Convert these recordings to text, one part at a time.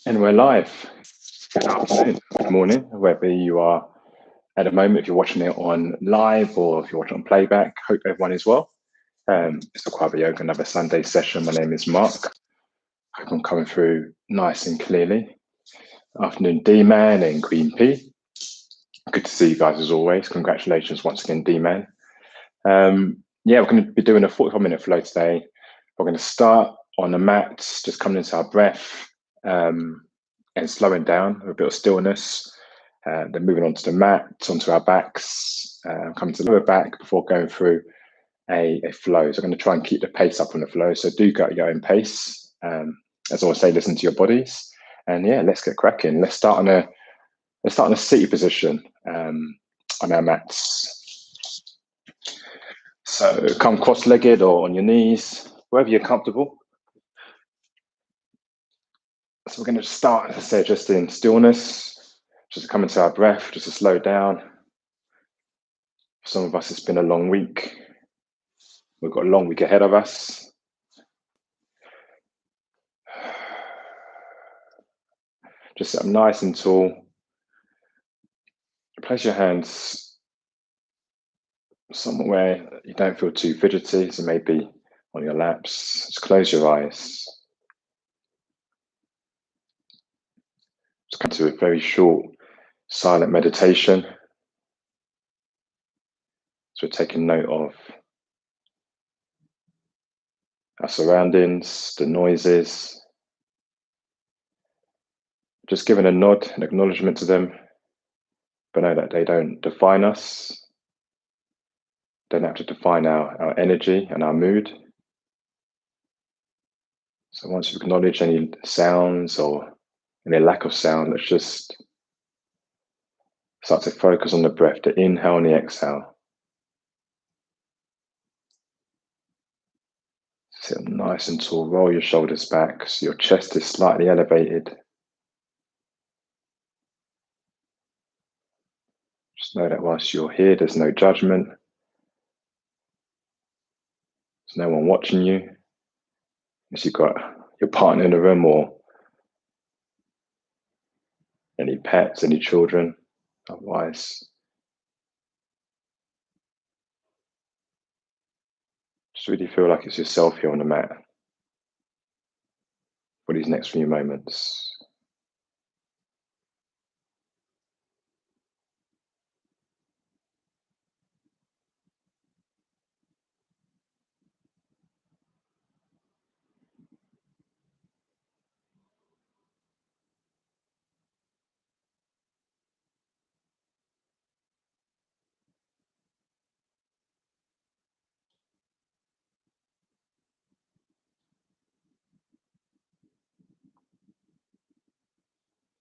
And we're live. Good afternoon, good morning, wherever you are at the moment. If you're watching it on live or if you're watching on playback, hope everyone is well. It's Akwaaba Yoga, another Sunday session. My name is Mark. Hope I'm coming through nice and clearly. Afternoon, D-Man and Queen P. Good to see you guys as always. Congratulations once again, D-Man. We're going to be doing a 45-minute flow today. We're going to start on the mat, just coming into our breath. And slowing down with a bit of stillness, then moving onto the mat, onto our backs, coming to the lower back before going through a flow. So I'm going to try and keep the pace up on the flow. So do go at your own pace. As I always say, listen to your bodies. And yeah, let's get cracking. Let's start in a seated position on our mats. So come cross-legged or on your knees, wherever you're comfortable. So we're going to start, as I say, just in stillness, just to come into our breath, just to slow down. For some of us, it's been a long week. We've got a long week ahead of us. Just sit up nice and tall. Place your hands somewhere you don't feel too fidgety, so maybe on your laps. Just close your eyes. Just come to a very short, silent meditation. So we're taking note of our surroundings, the noises. Just giving a nod, an acknowledgement to them, but know that they don't define us. Don't have to define our energy and our mood. So once you've acknowledged any sounds or any lack of sound, let's just start to focus on the breath, the inhale and the exhale. Sit nice and tall, roll your shoulders back so your chest is slightly elevated. Just know that whilst you're here, there's no judgment. There's no one watching you. Unless you've got your partner in the room or any pets, any children. Otherwise, just really feel like it's yourself here on the mat for these next few moments.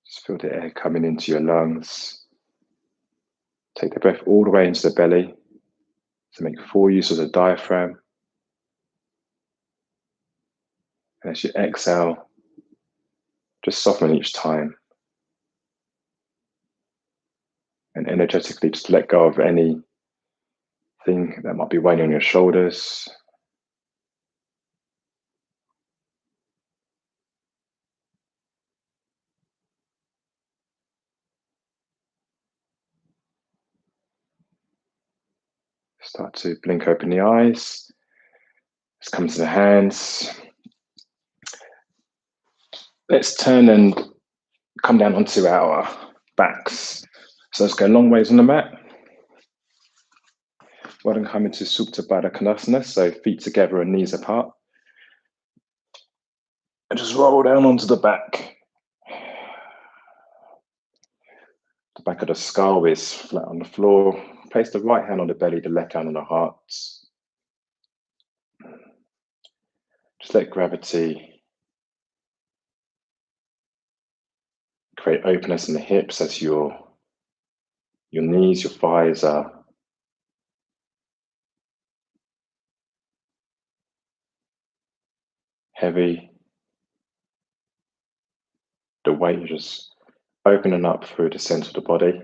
Just feel the air coming into your lungs. Take the breath all the way into the belly. So make full use of the diaphragm. And as you exhale, just soften each time. And energetically just let go of anything that might be weighing on your shoulders. Start to blink open the eyes. Let's come to the hands. Let's turn and come down onto our backs. So let's go long ways on the mat. Why don't come into Supta Baddha Konasana, so feet together and knees apart. And just roll down onto the back. The back of the skull is flat on the floor. Place the right hand on the belly, the left hand on the heart. Just let gravity create openness in the hips as your knees, your thighs are heavy. The weight is just opening up through the center of the body.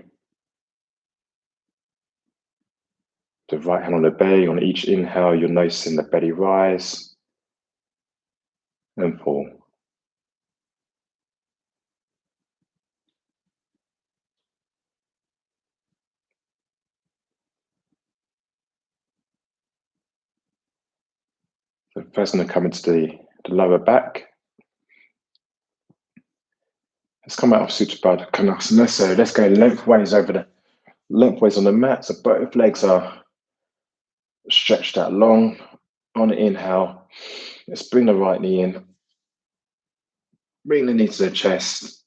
The right hand on the belly, on each inhale, you're noticing the belly rise and fall. So first, I'm going to come into the lower back. Let's come out of Supta Konasana. So let's go lengthways on the mat. So both legs are stretched out long. On the inhale, let's bring the right knee in. Bring the knee to the chest.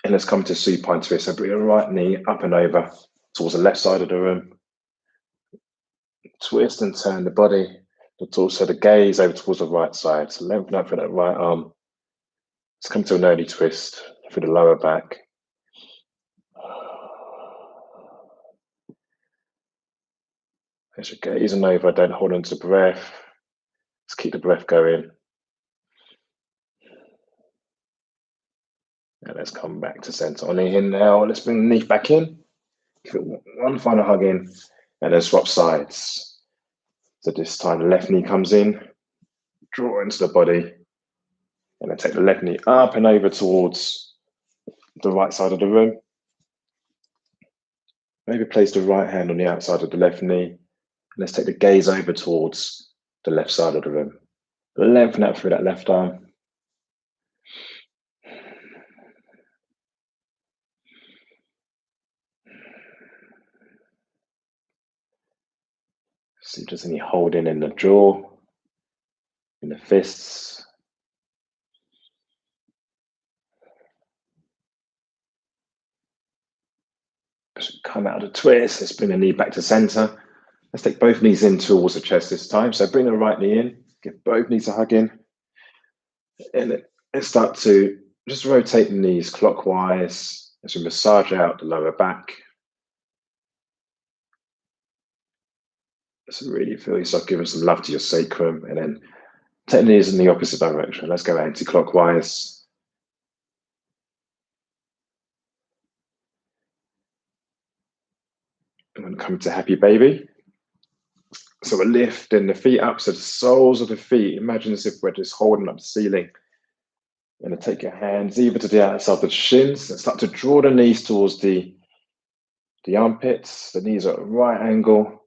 And let's come to supine twist. So bring the right knee up and over towards the left side of the room. Twist and turn the body, but also the gaze over towards the right side. So lengthen up for that right arm. Let's come to an early twist for the lower back. As you're gazing over, don't hold on to breath. Let's keep the breath going. And let's come back to center. On the inhale, let's bring the knee back in. Give it one final hug in, and then swap sides. So this time the left knee comes in, draw into the body, and then take the left knee up and over towards the right side of the room. Maybe place the right hand on the outside of the left knee. Let's take the gaze over towards the left side of the room. Lengthen out through that left arm. See if there's any holding in the jaw, in the fists. As we come out of the twist, let's bring the knee back to center. Let's take both knees in towards the chest this time. So bring the right knee in, give both knees a hug in. And let's start to just rotate the knees clockwise as we massage out the lower back. So really feel yourself giving some love to your sacrum, and then take the knees in the opposite direction. Let's go anti-clockwise. I'm going to come to happy baby. So we're lifting the feet up, so the soles of the feet, imagine as if we're just holding up the ceiling. You're going to take your hands either to the outside of the shins and start to draw the knees towards the armpits. The knees are at a right angle.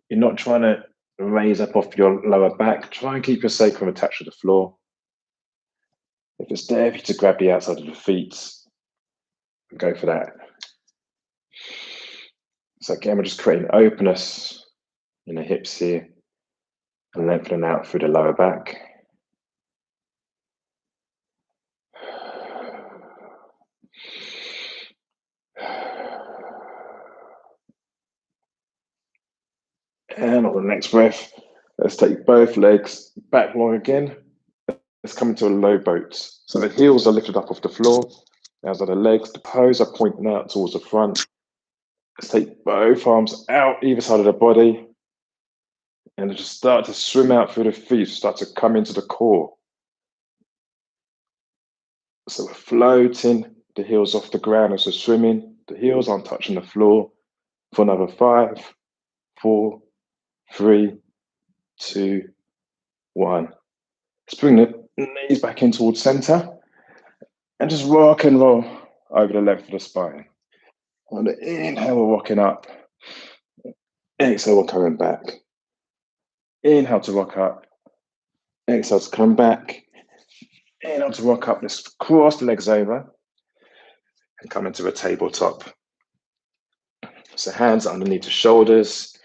You're not trying to raise up off your lower back. Try and keep your sacrum attached to the floor. If it's there for you to grab the outside of the feet, go for that. So again, we're just creating openness in the hips here and lengthening out through the lower back. And on the next breath, let's take both legs back long again. Let's come into a low boat. So the heels are lifted up off the floor. As are the legs. The toes are pointing out towards the front. Let's take both arms out either side of the body. And just start to swim out through the feet. Start to come into the core. So we're floating the heels off the ground as we're swimming. The heels aren't touching the floor. For another 5, 4, 3, 2, 1. Let's bring the knees back in towards center and just rock and roll over the length of the spine. On the inhale, we're rocking up. Exhale, we're coming back. Inhale to rock up. Exhale to come back. Inhale to rock up. Let's cross the legs over and come into a tabletop. So hands are underneath the shoulders.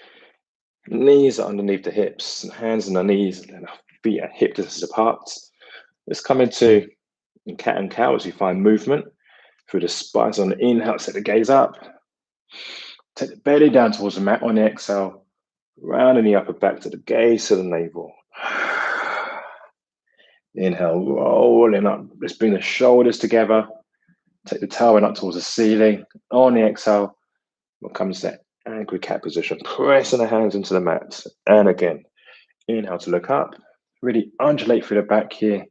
Knees are underneath the hips. And hands on the knees and feet are hip distance apart. Let's come into cat and cow as we find movement through the spine. So on the inhale, set the gaze up. Take the belly down towards the mat. On the exhale, rounding the upper back to the gaze to the navel. Inhale, rolling up. Let's bring the shoulders together. Take the tailbone up towards the ceiling. On the exhale, we'll come to that angry cat position. Pressing the hands into the mat. And again, inhale to look up. Really undulate through the back here.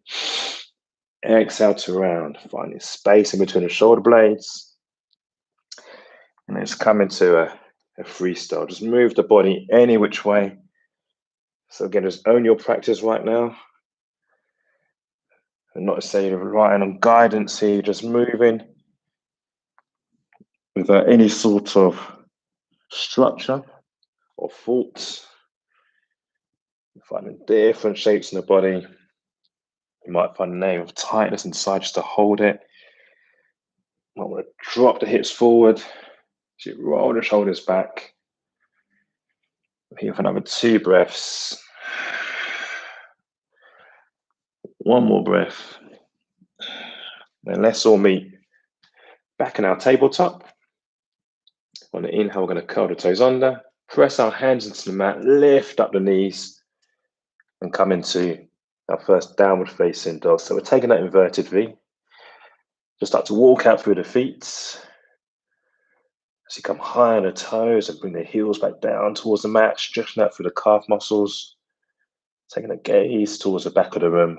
Exhale to round. Finding space in between the shoulder blades. And let's come into a freestyle. Just move the body any which way. So again, just own your practice right now. And not necessarily relying on guidance here, just moving without any sort of structure or thoughts. Finding different shapes in the body. You might find a name of tightness inside just to hold it. You might want to drop the hips forward. So you roll the shoulders back. Here for another 2 breaths. One more breath. Then let's all meet back in our tabletop. On the inhale, we're going to curl the toes under, press our hands into the mat, lift up the knees, and come into our first downward facing dog. So we're taking that inverted V. Just start to walk out through the feet. As you come high on the toes and bring the heels back down towards the mat, stretching out through the calf muscles, taking a gaze towards the back of the room.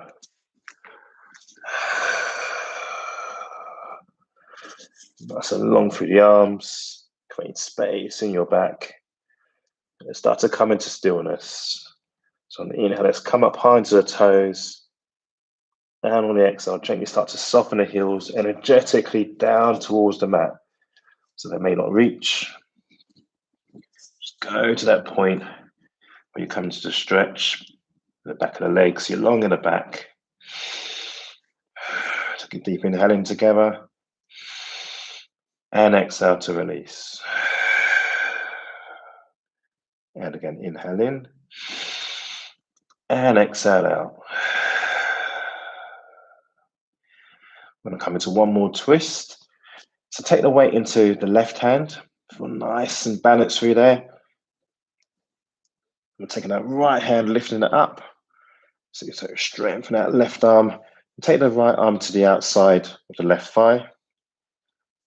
Nice and long through the arms, creating space in your back. And start to come into stillness. So on the inhale, let's come up high into the toes. And on the exhale, gently start to soften the heels energetically down towards the mat. So they may not reach. Just go to that point where you come into the stretch, the back of the legs, you're long in the back. Take a deep inhale in together. And exhale to release. And again, inhale in. And exhale out. I'm going to come into one more twist. So take the weight into the left hand. Feel nice and balanced through there. I'm taking that right hand, lifting it up. So you strengthen that left arm. Take the right arm to the outside of the left thigh.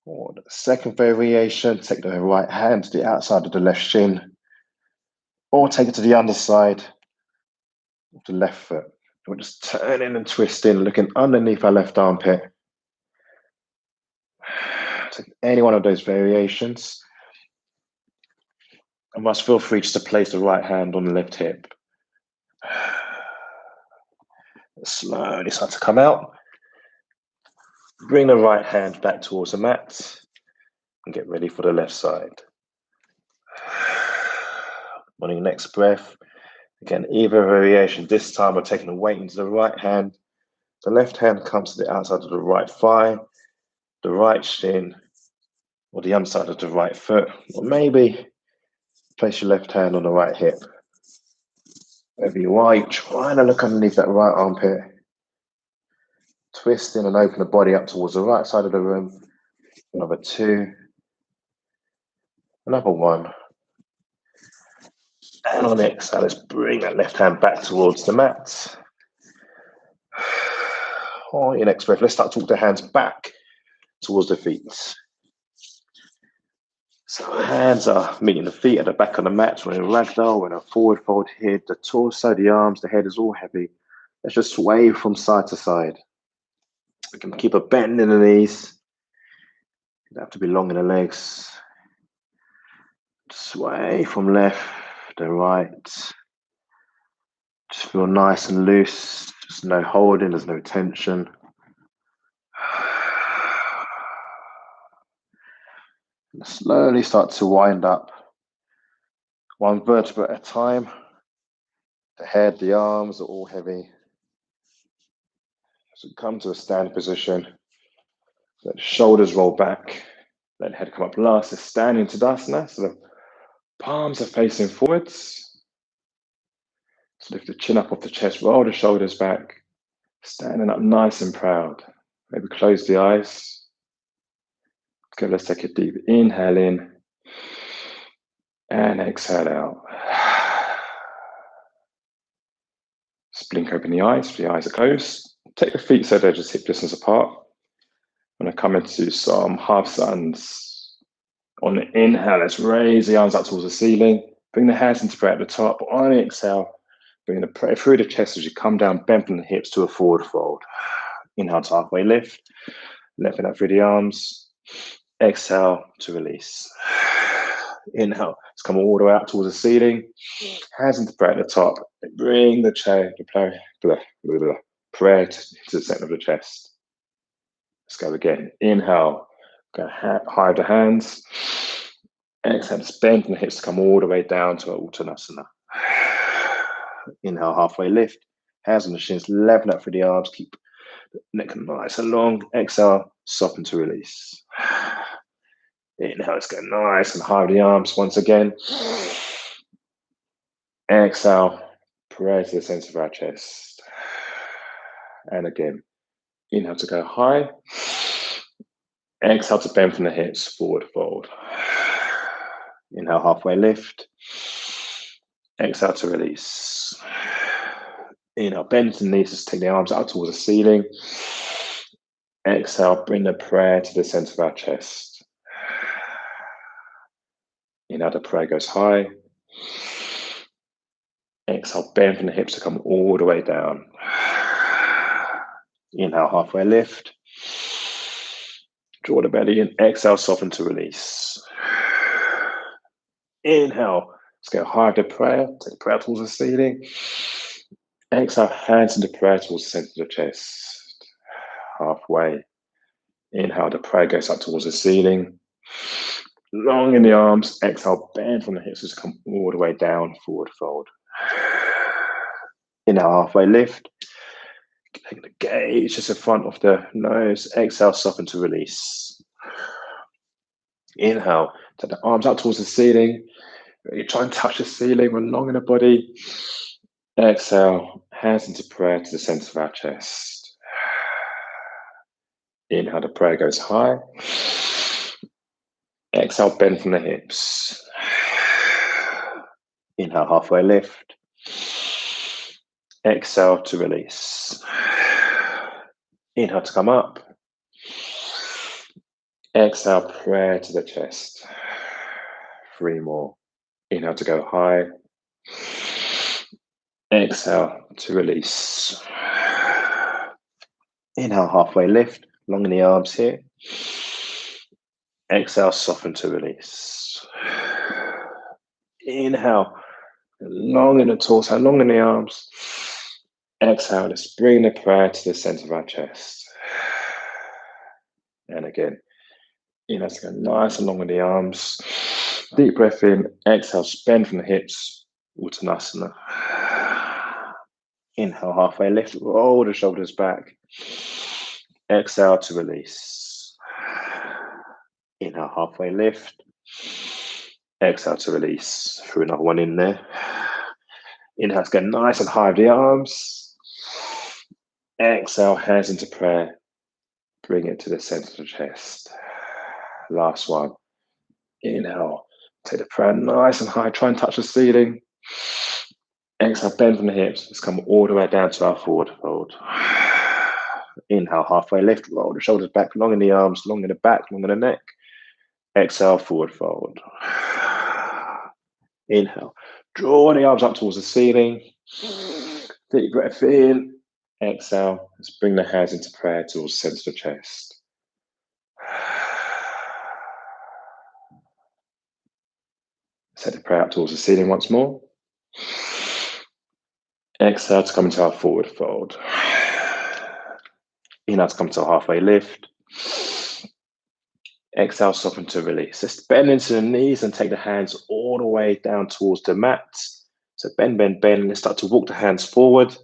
Or the second variation, take the right hand to the outside of the left shin. Or take it to the underside of the left foot. We're just turning and twisting, looking underneath our left armpit. Take any one of those variations. And must feel free just to place the right hand on the left hip. Slowly start to come out. Bring the right hand back towards the mat and get ready for the left side. On your next breath, again, either variation. This time we're taking the weight into the right hand. The left hand comes to the outside of the right thigh, the right shin, or the underside of the right foot. Or maybe place your left hand on the right hip. Wherever you are, you're trying to look underneath that right armpit. Twisting and open the body up towards the right side of the room. Another 2. Another 1. And on the exhale, let's bring that left hand back towards the mat. On your next breath, let's start to walk the hands back towards the feet. So hands are meeting the feet at the back of the mat. We're in a ragdoll, we're in a forward fold here. The torso, the arms, the head is all heavy. Let's just sway from side to side. We can keep a bend in the knees. You don't have to be long in the legs. Sway from left to right. Just feel nice and loose. There's no holding, there's no tension. And slowly start to wind up. One vertebra at a time. The head, the arms are all heavy. So come to a standing position. Let the shoulders roll back. Let the head come up last. So standing Tadasana. So the palms are facing forwards. So lift the chin up off the chest, roll the shoulders back. Standing up nice and proud. Maybe close the eyes. Okay, let's take a deep inhale in. And exhale out. Just blink open the eyes if the eyes are closed. Take the feet so they're just hip distance apart. I'm going to come into some half suns. On the inhale, let's raise the arms up towards the ceiling. Bring the hands into prayer at the top. On the exhale, bring the prayer through the chest as you come down, bend from the hips to a forward fold. Inhale to halfway lift. Lifting up through the arms. Exhale to release. Inhale, let's come all the way up towards the ceiling. Hands into prayer at the top. Bring the chair, prayer to the center of the chest. Let's go again. Inhale, go high the hands. Exhale, just bend the hips to come all the way down to Uttanasana. Inhale, halfway lift. Hands on the shins, level up through the arms. Keep the neck nice and long. Exhale, soften to release. Inhale, let's go nice and high with the arms once again. Exhale, press to the center of our chest. And again, inhale to go high. Exhale to bend from the hips, forward fold. Inhale, halfway lift. Exhale to release. Inhale, bend to the knees, just take the arms out towards the ceiling. Exhale, bring the prayer to the center of our chest. Inhale, the prayer goes high. Exhale, bend from the hips to come all the way down. Inhale, halfway lift. Draw the belly in. Exhale, soften to release. Inhale, let's go high with the prayer. Take the prayer towards the ceiling. Exhale, hands into prayer towards the center of the chest. Halfway. Inhale, the prayer goes up towards the ceiling. Long in the arms. Exhale, bend from the hips to come all the way down, forward fold. Inhale, halfway lift. Take the gaze just in front of the nose. Exhale, soften to release. Inhale, take the arms up towards the ceiling. You try and touch the ceiling, run long in the body. Exhale, hands into prayer to the center of our chest. Inhale, the prayer goes high. Exhale, bend from the hips. Inhale, halfway lift. Exhale to release. Inhale to come up. Exhale, prayer to the chest. 3 more. Inhale to go high. Exhale to release. Inhale, halfway lift. Long in the arms here. Exhale, soften to release. Inhale, long in the torso, long in the arms. Exhale, let's bring the prayer to the center of our chest. And again, inhale to go nice and long in the arms. Deep breath in. Exhale, bend from the hips. Uttanasana. Inhale, halfway lift. Roll the shoulders back. Exhale to release. Inhale, halfway lift. Exhale to release. Through another one in there. Inhale to go nice and high with the arms. Exhale, hands into prayer. Bring it to the center of the chest. Last one. Inhale. Take the prayer nice and high. Try and touch the ceiling. Exhale, bend from the hips. Let's come all the way down to our forward fold. Inhale, halfway lift. Roll the shoulders back. Long in the arms. Long in the back. Long in the neck. Exhale, forward fold. Inhale. Draw the arms up towards the ceiling. Deep breath in. Exhale. Let's bring the hands into prayer towards the center of the chest. Set the prayer up towards the ceiling once more. Exhale to come into our forward fold. Inhale to come to a halfway lift. Exhale, soften to release. Let's bend into the knees and take the hands all the way down towards the mat. So bend, bend, bend. Let's start to walk the hands forward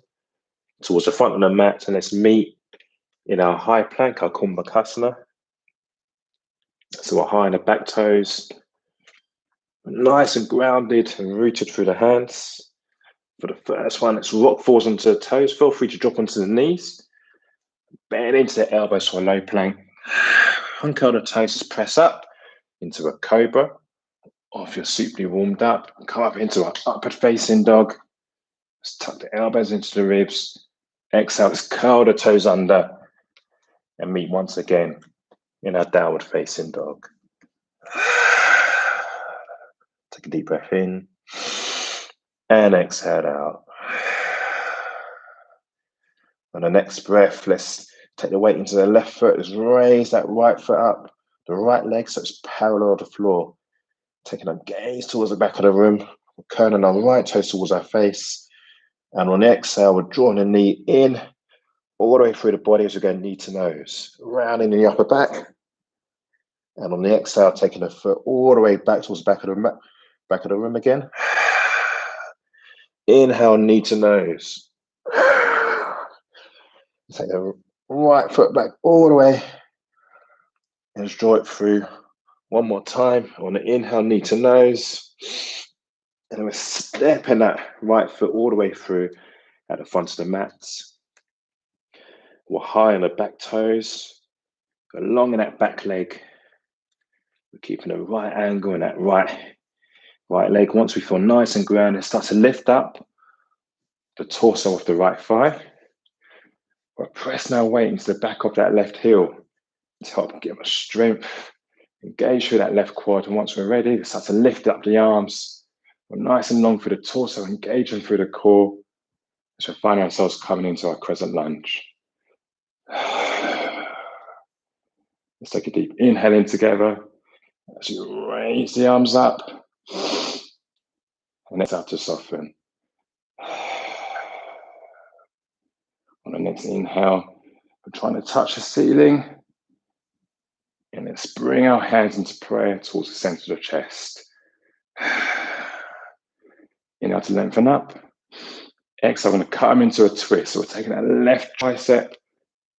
towards the front of the mat, and let's meet in our high plank, our Kumbhakasana. So we're high in the back toes, nice and grounded and rooted through the hands. For the first one, let's rock forwards onto the toes. Feel free to drop onto the knees. Bend into the elbows for a low plank. Uncurl the toes, just press up into a cobra. Or if you're suitably warmed up, come up into an upward facing dog. Let's tuck the elbows into the ribs. Exhale, let's curl the toes under and meet once again in our downward facing dog. Take a deep breath in and exhale out. On the next breath, let's take the weight into the left foot. Let's raise that right foot up, the right leg so it's parallel to the floor. Taking our gaze towards the back of the room. We're curling our right toes towards our face. And on the exhale, we're drawing the knee in all the way through the body as we go knee to nose. Rounding the upper back. And on the exhale, taking the foot all the way back towards the back of the room again. Inhale, knee to nose. Take the right foot back all the way and just draw it through. One more time. On the inhale, knee to nose. And then we're stepping that right foot all the way through at the front of the mat. We're high on the back toes. We're long in that back leg. We're keeping the right angle in that right leg. Once we feel nice and grounded, start to lift up the torso of the right thigh. We're pressing our weight into the back of that left heel to help give us strength. Engage through that left quad. And once we're ready, we start to lift up the arms. We're nice and long through the torso, engaging through the core. So we find ourselves coming into our crescent lunge. Let's take a deep inhale in together. As you raise the arms up. And exhale to soften. On the next inhale, we're trying to touch the ceiling. And let's bring our hands into prayer towards the center of the chest. Inhale to lengthen up. Exhale, I'm going to cut them into a twist. So we're taking that left tricep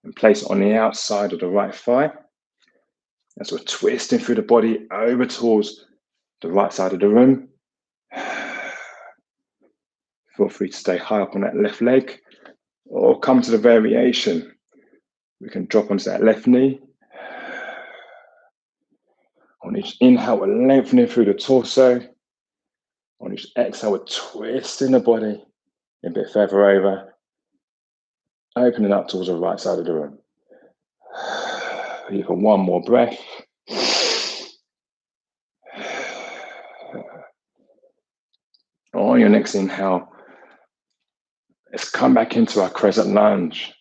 and place it on the outside of the right thigh. As we're twisting through the body over towards the right side of the room. Feel free to stay high up on that left leg or come to the variation. We can drop onto that left knee. On each inhale, we're lengthening through the torso. On each exhale, we're twisting the body a bit further over, opening up towards the right side of the room. You can one more breath. On your next inhale, let's come back into our crescent lunge.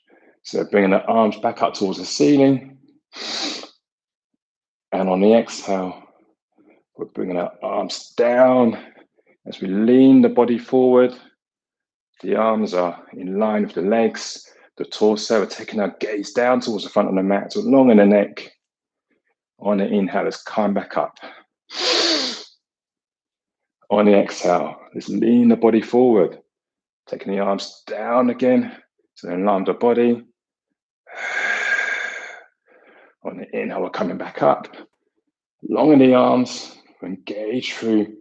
So bringing the arms back up towards the ceiling. And on the exhale, we're bringing our arms down as we lean the body forward. The arms are in line with the legs, the torso. We're taking our gaze down towards the front of the mat, so long in the neck. On the inhale, let's come back up. On the exhale, let's lean the body forward. Taking the arms down again, so then line the body. On the inhale, we're coming back up. Long in the arms, we engage through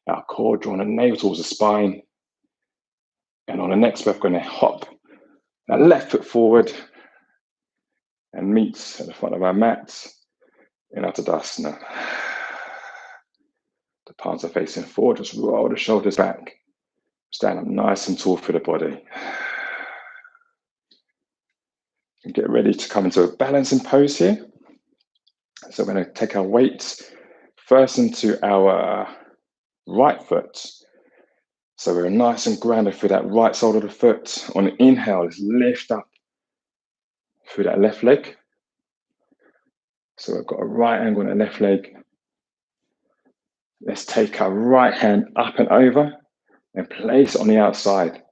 our core, drawing the navel towards the spine. And on the next breath, we're going to hop that left foot forward and meet at the front of our mat in our Tadasana. The palms are facing forward, just roll the shoulders back. Stand up nice and tall for the body. And get ready to come into a balancing pose here. So we're going to take our weight first into our right foot. So we're nice and grounded through that right side of the foot. On the inhale, let's lift up through that left leg. So we've got a right angle on the left leg. Let's take our right hand up and over and place it on the outside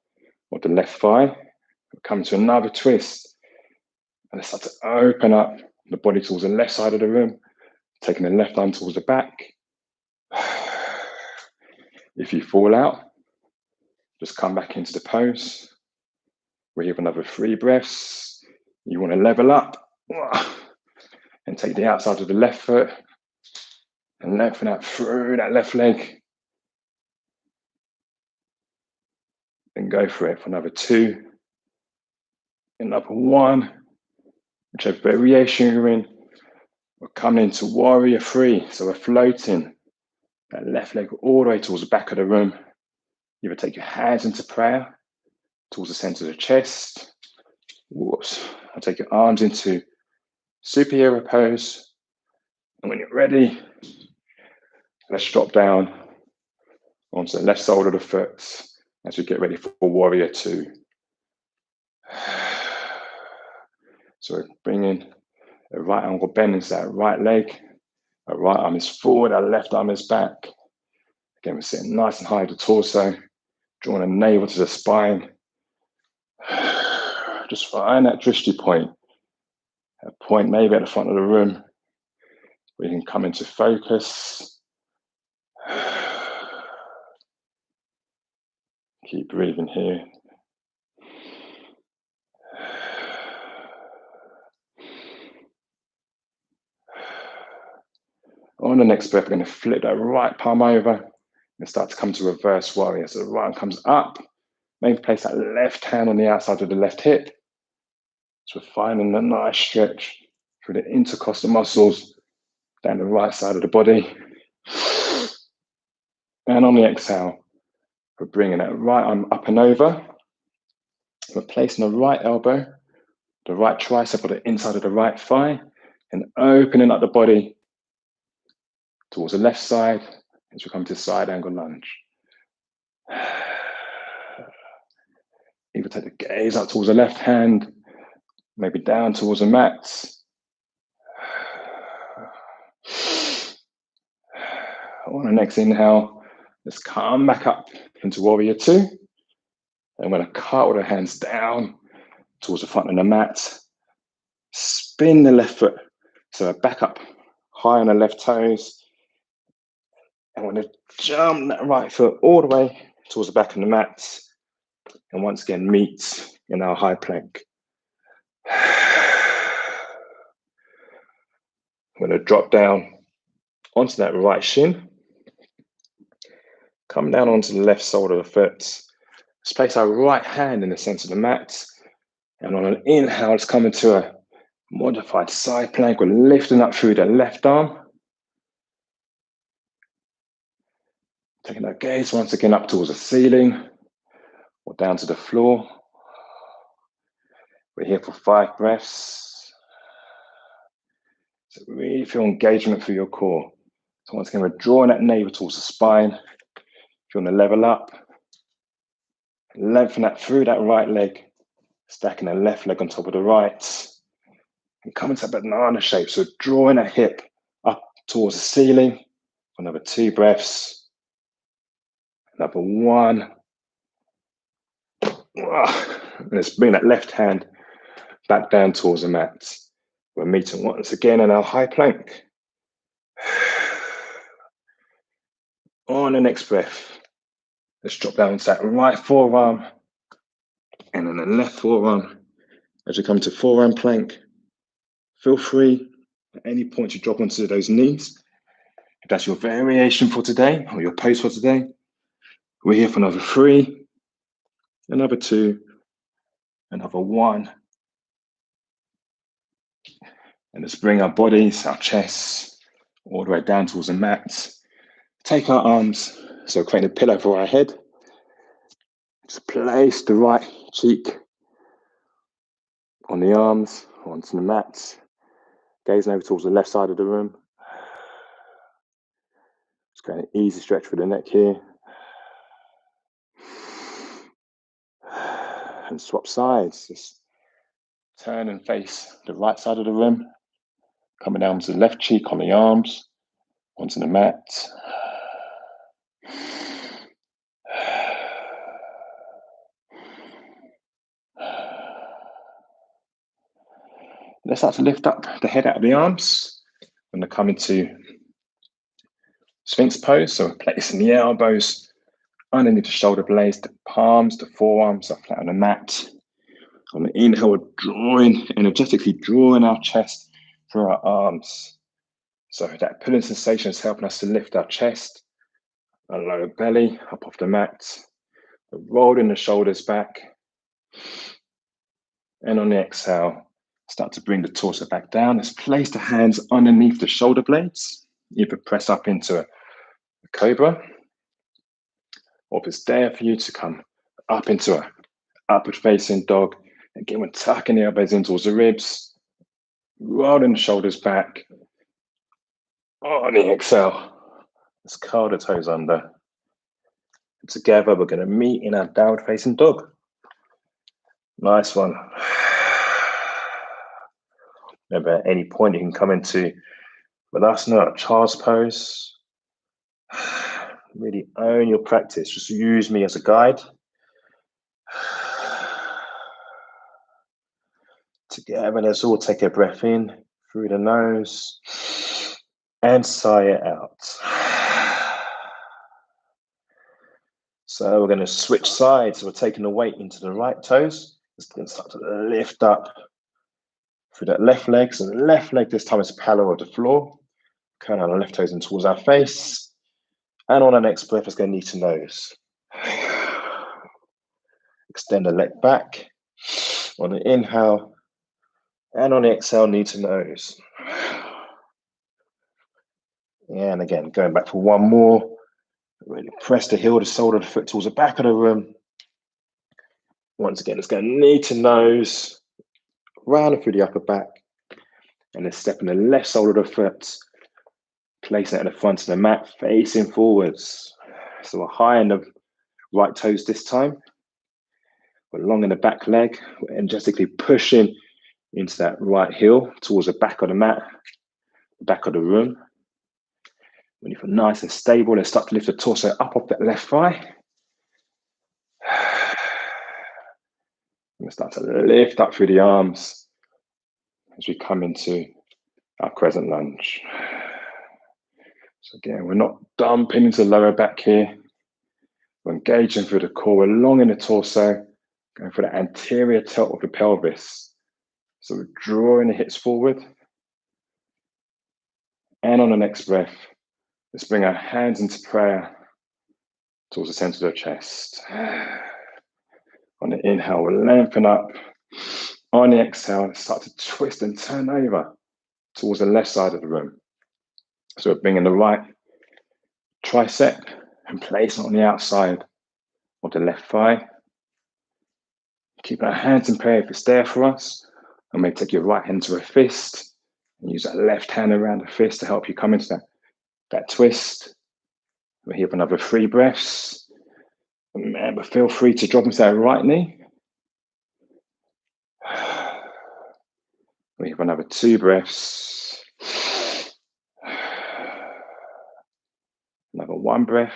of the left thigh. We'll come to another twist. And let's start to open up the body towards the left side of the room, taking the left arm towards the back. If you fall out, just come back into the pose. We have another 3 breaths. You want to level up and take the outside of the left foot and lengthen out through that left leg. Then go for it for another 2. Another 1. Whichever variation you're in. We're coming into warrior 3. So we're floating that left leg all the way towards the back of the room. You either take your hands into prayer towards the center of the chest. Whoops. I'll take your arms into superhero pose. And when you're ready, let's drop down onto the left side of the foot as we get ready for warrior 2. So we're bringing a right angle bend into that right leg. Our right arm is forward, our left arm is back. Again, we're sitting nice and high at the torso, drawing the navel to the spine. Just find that drishti point, a point maybe at the front of the room where you can come into focus. Keep breathing here. On the next breath, we're going to flip that right palm over and start to come to reverse warrior. So the right arm comes up. Maybe place that left hand on the outside of the left hip. So we're finding a nice stretch through the intercostal muscles down the right side of the body. And on the exhale, we're bringing that right arm up and over. We're placing the right elbow, the right tricep on the inside of the right thigh, and opening up the body towards the left side as we come to side angle lunge. Either take the gaze up towards the left hand, maybe down towards the mat. On the next inhale, let's come back up into warrior two. I'm going to cartwheel the hands down towards the front of the mat. Spin the left foot. So back up high on the left toes. And we're going to jump that right foot all the way towards the back of the mat. And once again, meet in our high plank. We're going to drop down onto that right shin. Come down onto the left sole of the foot. Let's place our right hand in the center of the mat. And on an inhale, let's come into a modified side plank. We're lifting up through the left arm. Taking our gaze once again up towards the ceiling or down to the floor. We're here for 5 breaths. So really feel engagement through your core. So once again, we're drawing that navel towards the spine. If you want to level up, lengthen that through that right leg, stacking the left leg on top of the right. And come into a banana shape. So drawing that hip up towards the ceiling for another 2 breaths. Another 1. Let's bring that left hand back down towards the mat. We're meeting once again in our high plank. On the next breath, let's drop down to that right forearm and then the left forearm. As we come to forearm plank, feel free at any point to drop onto those knees. If that's your variation for today or your pose for today, we're here for another 3, another 2, another 1. And let's bring our bodies, our chests, all the way down towards the mat. Take our arms, so creating a pillow for our head. Just place the right cheek on the arms, onto the mat. Gazing over towards the left side of the room. Just going an easy stretch for the neck here. And swap sides. Just turn and face the right side of the room. Coming down to the left cheek on the arms, onto the mat. Let's start to lift up the head out of the arms. I'm going to come into Sphinx pose. So we're placing the elbows underneath the shoulder blades, the palms, the forearms are flat on the mat. On the inhale, we're energetically drawing our chest through our arms. So that pulling sensation is helping us to lift our chest, our lower belly up off the mat. We're rolling the shoulders back. And on the exhale, start to bring the torso back down. Let's place the hands underneath the shoulder blades. Either press up into a cobra, or if it's there for you to come up into a upward facing dog. Again, we're tucking the elbows in towards the ribs, rolling the shoulders back. On the exhale, let's curl the toes under. And together, we're going to meet in our downward facing dog. Nice one. Maybe at any point you can come into Vinyasa, child's pose. Really own your practice. Just use me as a guide. Together, let's all take a breath in through the nose and sigh it out. So we're going to switch sides. So we're taking the weight into the right toes. It's going to start to lift up through that left leg. So the left leg this time is parallel with the floor. Curl our left toes in towards our face. And on our next breath, it's going knee to nose. Extend the leg back. On the inhale. And on the exhale, knee to nose. And again, going back for one more. Really press the heel, the sole of the foot towards the back of the room. Once again, it's going knee to nose, round and through the upper back. And then stepping the left sole of the foot, placing it at the front of the mat, facing forwards. So we're high in the right toes this time. We're long in the back leg. We're energetically pushing into that right heel towards the back of the mat, the back of the room. When you feel nice and stable, let's start to lift the torso up off that left thigh. And start to lift up through the arms as we come into our crescent lunge. So again, we're not dumping into the lower back here. We're engaging through the core. We're long in the torso, going for the anterior tilt of the pelvis. So we're drawing the hips forward. And on the next breath, let's bring our hands into prayer towards the center of the chest. On the inhale, we'll lengthen up. On the exhale, start to twist and turn over towards the left side of the room. So we're bringing the right tricep and place it on the outside of the left thigh. Keep our hands in prayer if it's there for us. And maybe take your right hand to a fist and use that left hand around the fist to help you come into that twist. We're here for another 3 breaths. Remember, feel free to drop into that right knee. We have another 2 breaths. Another 1 breath.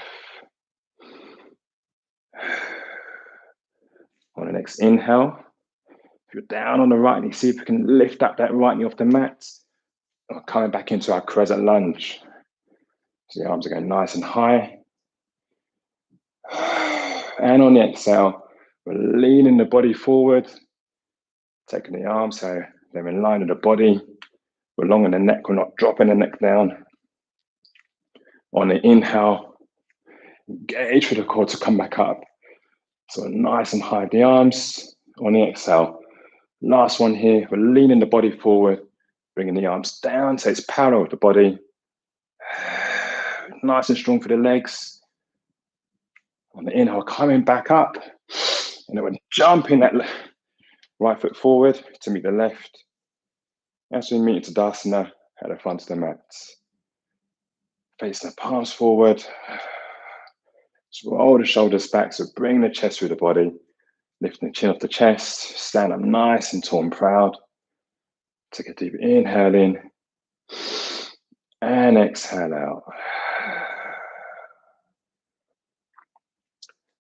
On the next inhale, if you're down on the right knee, see if you can lift up that right knee off the mat. We're coming back into our crescent lunge. So the arms are going nice and high. And on the exhale, we're leaning the body forward, taking the arms so they're in line with the body. We're long in the neck, we're not dropping the neck down. On the inhale, engage for the core to come back up. So nice and high the arms. On the exhale, last one here, we're leaning the body forward, bringing the arms down so it's parallel with the body. Nice and strong for the legs. On the inhale, coming back up. And then we're jumping that right foot forward to meet the left. As we meet into Tadasana at the front of the mat. Facing the palms forward. So roll the shoulders back, so bring the chest through the body. Lifting the chin off the chest. Stand up nice and tall and proud. Take a deep inhale in. And exhale out.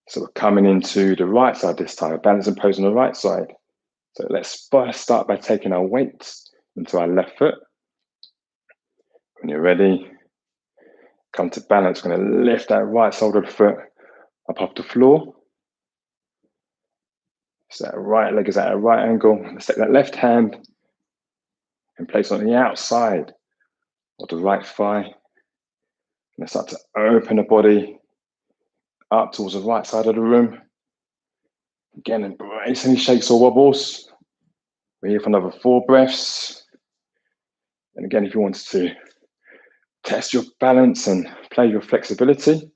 So we're coming into the right side this time. Balancing pose on the right side. So let's first start by taking our weight into our left foot. When you're ready, come to balance. We're going to lift that right side of the foot up off the floor. So that right leg is at a right angle. Let's take that left hand and place it on the outside of the right thigh. And start to open the body up towards the right side of the room. Again, embrace any shakes or wobbles. We're here for another 4 breaths. And again, if you wanted to test your balance and play your flexibility,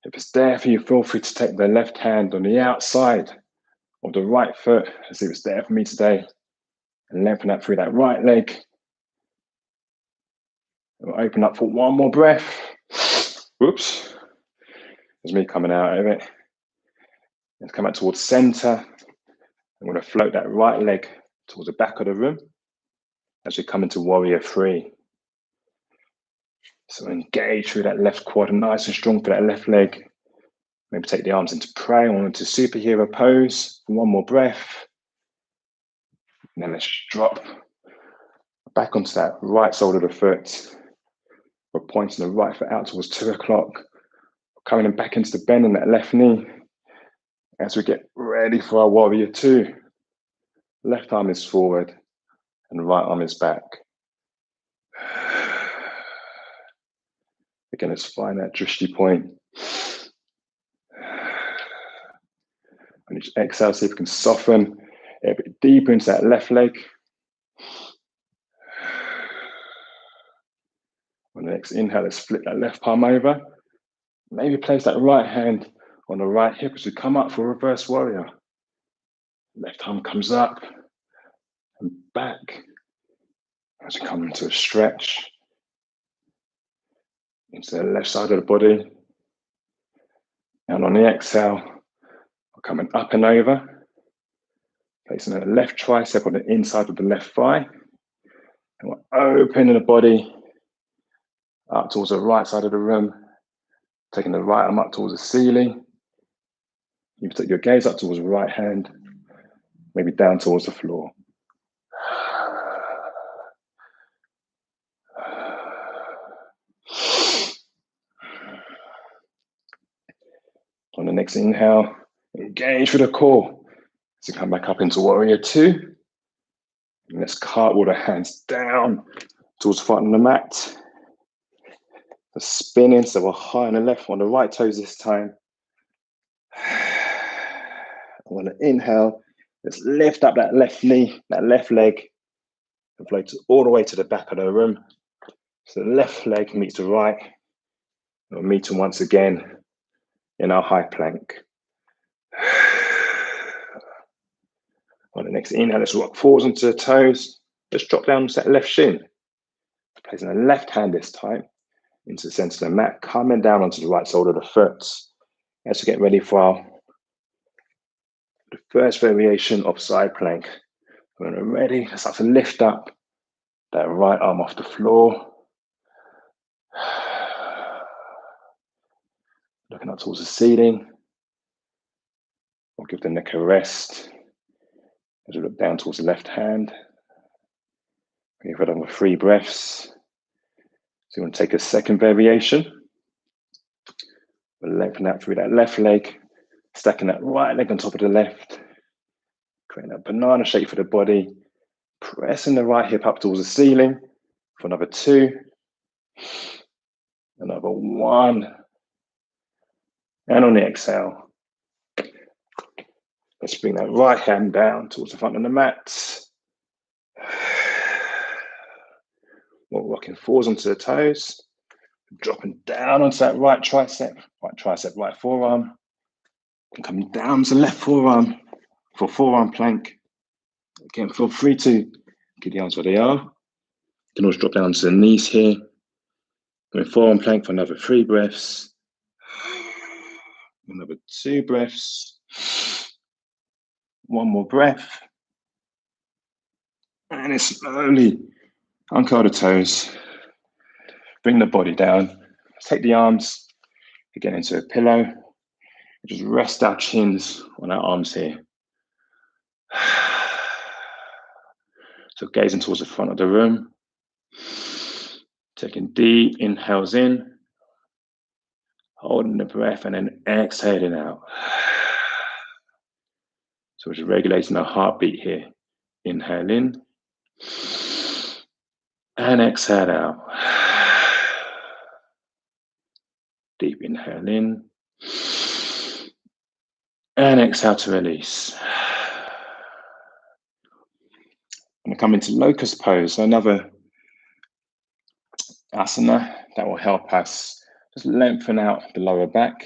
if it's there for you, feel free to take the left hand on the outside of the right foot, as it was there for me today, and lengthen that through that right leg. And we'll open up for 1 more breath. Whoops. There's me coming out of it. Let's come out towards center. I'm going to float that right leg towards the back of the room as we come into warrior 3. So engage through that left quad, nice and strong for that left leg. Maybe take the arms into prayer or into superhero pose for 1 more breath. And then let's drop back onto that right sole of the foot. We're pointing the right foot out towards 2 o'clock. Coming back into the bend in that left knee as we get ready for our warrior two. Left arm is forward and right arm is back. Again, let's find that drishti point. And each exhale, see if we can soften a bit deeper into that left leg. On the next inhale, let's flip that left palm over. Maybe place that right hand on the right hip as we come up for reverse warrior. Left arm comes up and back as we come into a stretch into the left side of the body. And on the exhale, we're coming up and over, placing the left tricep on the inside of the left thigh. And we're opening the body up towards the right side of the room, taking the right arm up towards the ceiling. You take your gaze up towards the right hand, maybe down towards the floor. On the next inhale, engage with the core. So come back up into warrior two. And let's cartwheel the hands down towards the front of the mat. So spinning, so we're high on the left, on the right toes this time. On the inhale, let's lift up that left knee, that left leg, and float all the way to the back of the room. So the left leg meets the right. We'll meet them once again in our high plank. On the next inhale, let's rock forwards onto the toes. Let's drop down to that left shin. Placing the left hand this time into the center of the mat, coming down onto the right sole of the foot. As we get ready for the first variation of side plank. When we're ready, let's start to lift up that right arm off the floor. Looking up towards the ceiling. We'll give the neck a rest. As we look down towards the left hand. Give it over 3 breaths. So you want to take a second variation. We'll lengthen out through that left leg, stacking that right leg on top of the left, creating a banana shape for the body, pressing the right hip up towards the ceiling for another 2, another 1, and on the exhale, let's bring that right hand down towards the front of the mat. We're rocking forwards onto the toes, dropping down onto that right tricep, right forearm, and coming down to the left forearm for forearm plank. Again, feel free to keep the arms where they are. You can always drop down to the knees here. Going forearm plank for another 3 breaths. Another 2 breaths. 1 more breath. And then slowly uncurl the toes. Bring the body down. Take the arms again into a pillow. Just rest our chins on our arms here. So gazing towards the front of the room. Taking deep inhales in. Holding the breath and then exhaling out. So we're just regulating our heartbeat here. Inhale in. And exhale out. Deep inhale in. And exhale to release. I'm going to come into locust pose, another asana that will help us just lengthen out the lower back.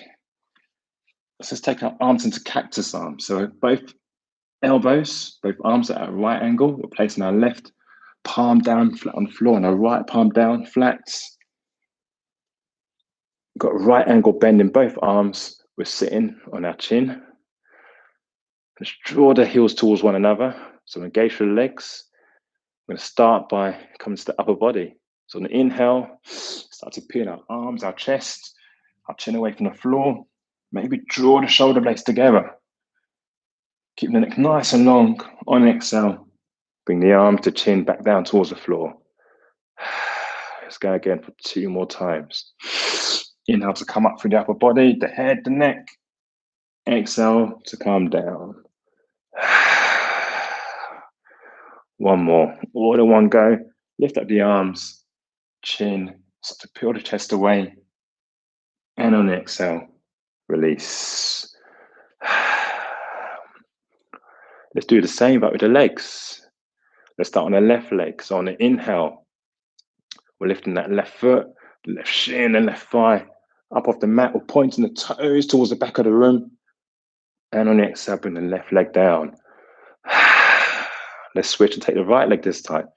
Let's just take our arms into cactus arms. So both elbows, both arms at a right angle. We're placing our left palm down flat on the floor and our right palm down flat. We've got a right angle bend in both arms. We're sitting on our chin. Let's draw the heels towards one another. So engage through the legs. I'm going to start by coming to the upper body. So on the inhale, start to pin our arms, our chest, our chin away from the floor. Maybe draw the shoulder blades together. Keep the neck nice and long. On exhale, bring the arm to chin back down towards the floor. Let's go again for 2 more times. Inhale to come up through the upper body, the head, the neck. Exhale to calm down. One more. All in one go. Lift up the arms, chin, start to peel the chest away. And on the exhale, release. Let's do the same, but with the legs. Let's start on the left leg. So on the inhale, we're lifting that left foot, left shin and left thigh up off the mat. We're pointing the toes towards the back of the room. And on the exhale, bring the left leg down. Let's switch and take the right leg this time.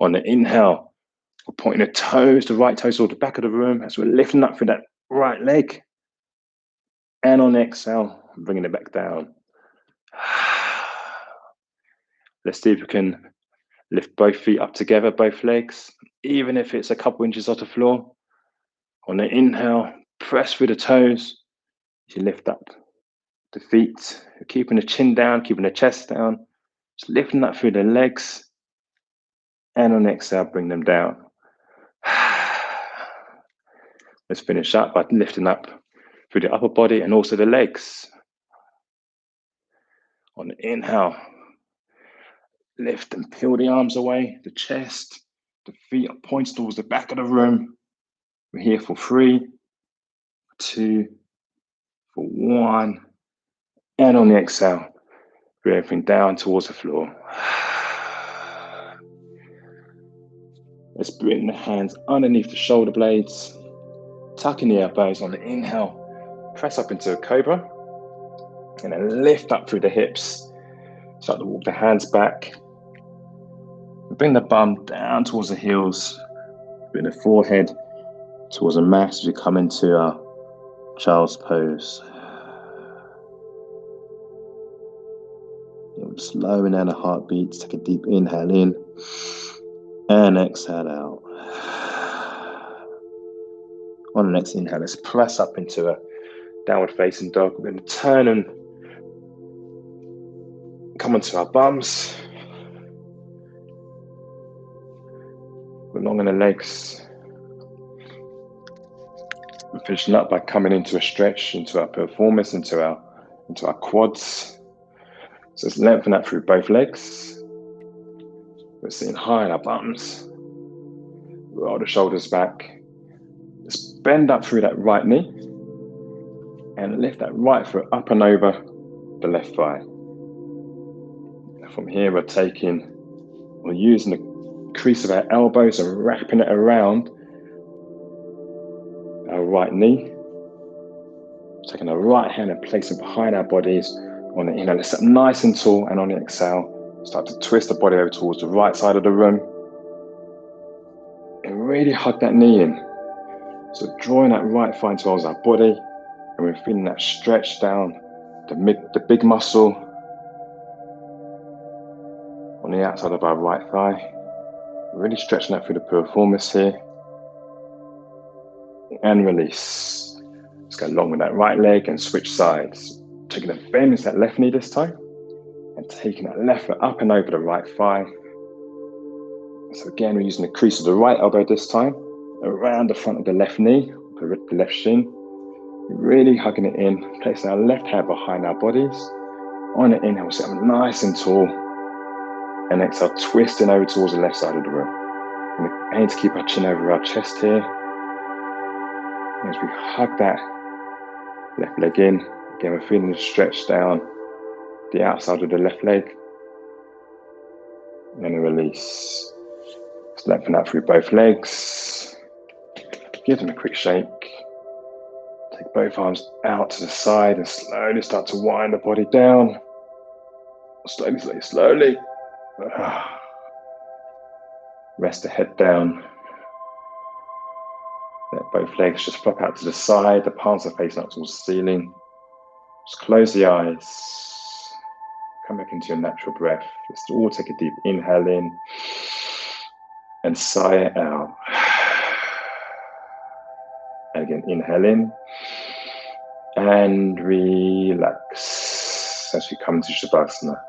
On the inhale, we're pointing the toes, the right toes towards the back of the room as we're lifting up through that right leg. And on the exhale, bringing it back down. Let's see if we can lift both feet up together, both legs, even if it's a couple inches off the floor. On the inhale, press through the toes. You lift up the feet, keeping the chin down, keeping the chest down. Just lifting up through the legs. And on the exhale, bring them down. Let's finish up by lifting up through the upper body and also the legs. On the inhale, lift and peel the arms away, the chest, the feet are pointed towards the back of the room. We're here for 3, 2, for 1. And on the exhale, bring everything down towards the floor. Let's bring the hands underneath the shoulder blades, tucking the elbows on the inhale, press up into a cobra, and then lift up through the hips. Start to walk the hands back. Bring the bum down towards the heels, bring the forehead towards the mat as we come into our child's pose. Slowing down the heartbeat, take a deep inhale in and exhale out. On the next inhale, let's press up into a downward facing dog. We're going to turn and come onto our bums. We're long in the legs. We're finishing up by coming into a stretch, into our piriformis, into our quads. So let's lengthen that through both legs. We're sitting high in our bums. Roll the shoulders back. Let's bend up through that right knee and lift that right foot up and over the left thigh. From here, we're using the crease of our elbows and wrapping it around our right knee. Taking the right hand and placing behind our bodies. On the inhale, let's sit nice and tall, and on the exhale, start to twist the body over towards the right side of the room. And really hug that knee in. So drawing that right thigh towards our body, and we're feeling that stretch down the big muscle on the outside of our right thigh. Really stretching that through the piriformis here. And release. Let's go along with that right leg and switch sides. Taking a bend into that left knee this time. And taking that left foot up and over the right thigh. So again, we're using the crease of the right elbow this time. Around the front of the left knee, the left shin. Really hugging it in. Placing our left hand behind our bodies. On the inhale, we'll sit up nice and tall. And exhale, twisting over towards the left side of the room. And we aim to keep our chin over our chest here. As we hug that left leg in, again we're feeling the stretch down the outside of the left leg. And a release. Just lengthen that through both legs. Give them a quick shake. Take both arms out to the side and slowly start to wind the body down. Slowly, slowly, slowly. Rest the head down. Let both legs just flop out to the side. The palms are facing up towards the ceiling. Just close the eyes. Come back into your natural breath. Let's all take a deep inhale in and sigh it out. And again, inhale in and relax as we come into Shavasana.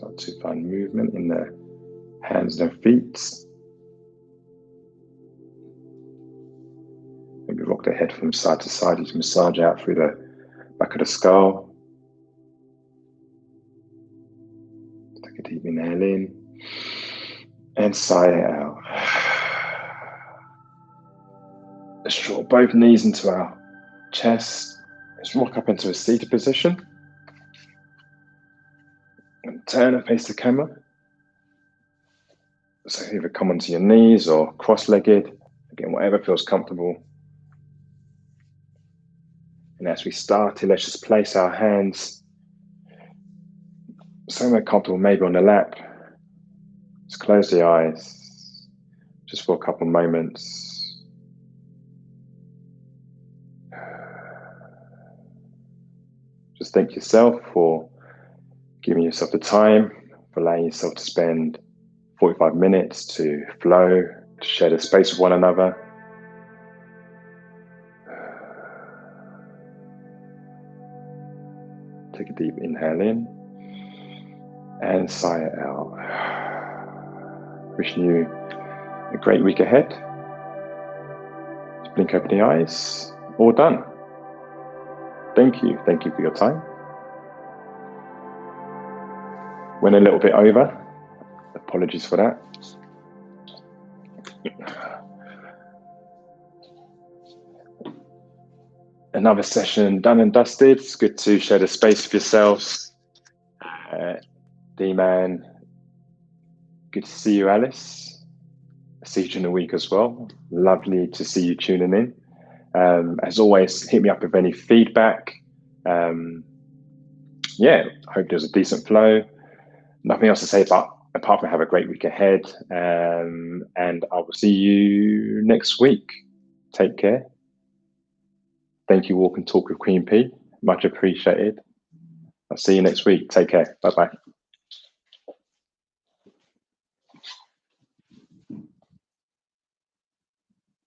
Start to find movement in the hands and feet. Maybe rock the head from side to side. You can massage out through the back of the skull. Take a deep inhale in and sigh it out. Let's draw both knees into our chest. Let's rock up into a seated position. And turn and face the camera. So either come onto your knees or cross-legged. Again, whatever feels comfortable. And as we start, let's just place our hands somewhere comfortable, maybe on the lap. Just close the eyes, just for a couple of moments. Just thank yourself for giving yourself the time, for allowing yourself to spend 45 minutes to flow, to share the space with one another. Take a deep inhale in and sigh it out. Wishing you a great week ahead. Just blink open the eyes. All done. Thank you. Thank you for your time. Went a little bit over. Apologies for that. Another session done and dusted. It's good to share the space with yourselves. D-Man, good to see you, Alice. See you in a week as well. Lovely to see you tuning in. As always, hit me up with any feedback. Yeah, I hope there's a decent flow. Nothing else to say apart from have a great week ahead. And I will see you next week. Take care. Thank you, Walk and Talk with Queen P. Much appreciated. I'll see you next week. Take care. Bye-bye.